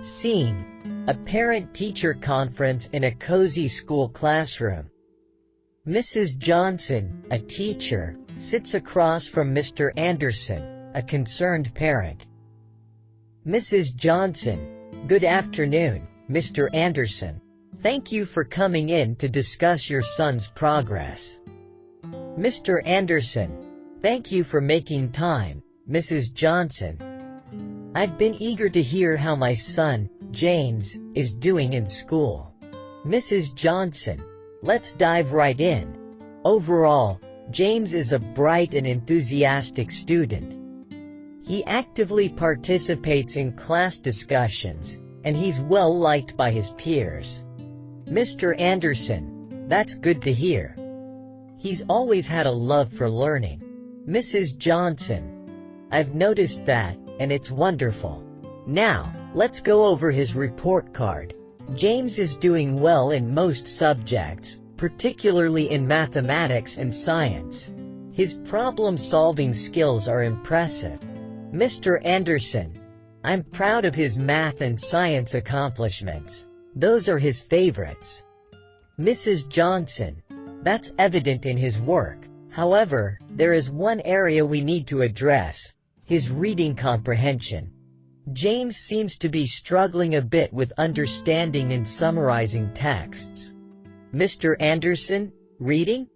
Scene: a parent-teacher conference in a cozy school classroom. Mrs. Johnson, a teacher, sits across from Mr. Anderson, a concerned parent. Mrs. Johnson: Good afternoon, Mr. Anderson. Thank you for coming in to discuss your son's progress. Mr. Anderson: Thank you for making time, Mrs. Johnson. I've been eager to hear how my son, James, is doing in school. Mrs. Johnson: Let's dive right in. Overall, James is a bright and enthusiastic student. He actively participates in class discussions, and he's well liked by his peers. Mr. Anderson: That's good to hear. He's always had a love for learning. Mrs. Johnson: I've noticed that, and it's wonderful. Now, let's go over his report card. James is doing well in most subjects, particularly in mathematics and science. His problem-solving skills are impressive. Mr. Anderson: I'm proud of his math and science accomplishments. Those are his favorites. Mrs. Johnson: That's evident in his work. However, there is one area we need to address: his reading comprehension. James seems to be struggling a bit with understanding and summarizing texts. Mr. Anderson: Reading?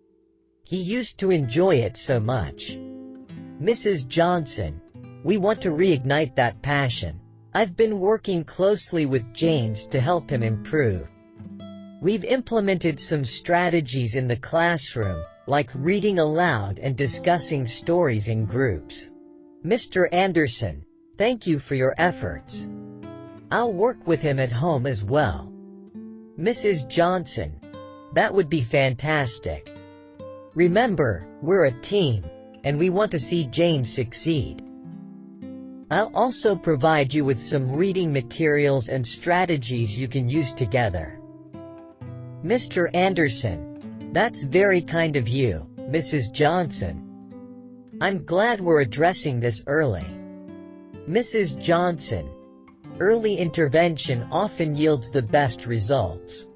He used to enjoy it so much. Mrs. Johnson: We want to reignite that passion. I've been working closely with James to help him improve. We've implemented some strategies in the classroom, like reading aloud and discussing stories in groups. Mr. Anderson: Thank you for your efforts. I'll work with him at home as well. Mrs. Johnson: That would be fantastic. Remember, we're a team, and we want to see James succeed. I'll also provide you with some reading materials and strategies you can use together. Mr. Anderson: That's very kind of you, Mrs. Johnson. I'm glad we're addressing this early. Mrs. Johnson: Early intervention often yields the best results.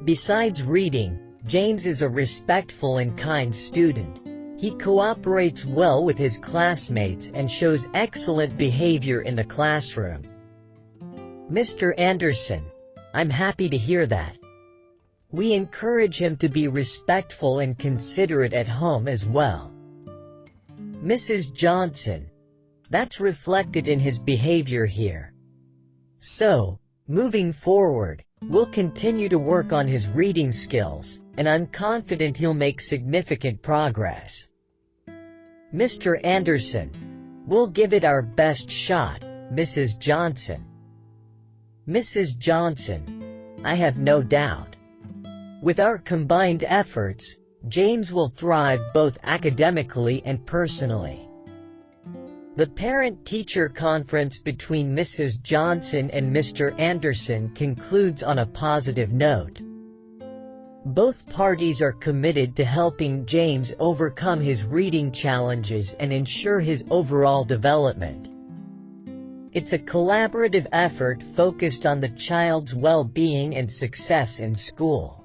Besides reading, James is a respectful and kind student. He cooperates well with his classmates and shows excellent behavior in the classroom. Mr. Anderson: I'm happy to hear that. We encourage him to be respectful and considerate at home as well. Mrs. Johnson: That's reflected in his behavior here. So, moving forward, we'll continue to work on his reading skills, and I'm confident he'll make significant progress. Mr. Anderson: We'll give it our best shot, Mrs. Johnson. Mrs. Johnson: I have no doubt. With our combined efforts, James will thrive both academically and personally. The parent-teacher conference between Mrs. Johnson and Mr. Anderson concludes on a positive note. Both parties are committed to helping James overcome his reading challenges and ensure his overall development. It's a collaborative effort focused on the child's well-being and success in school.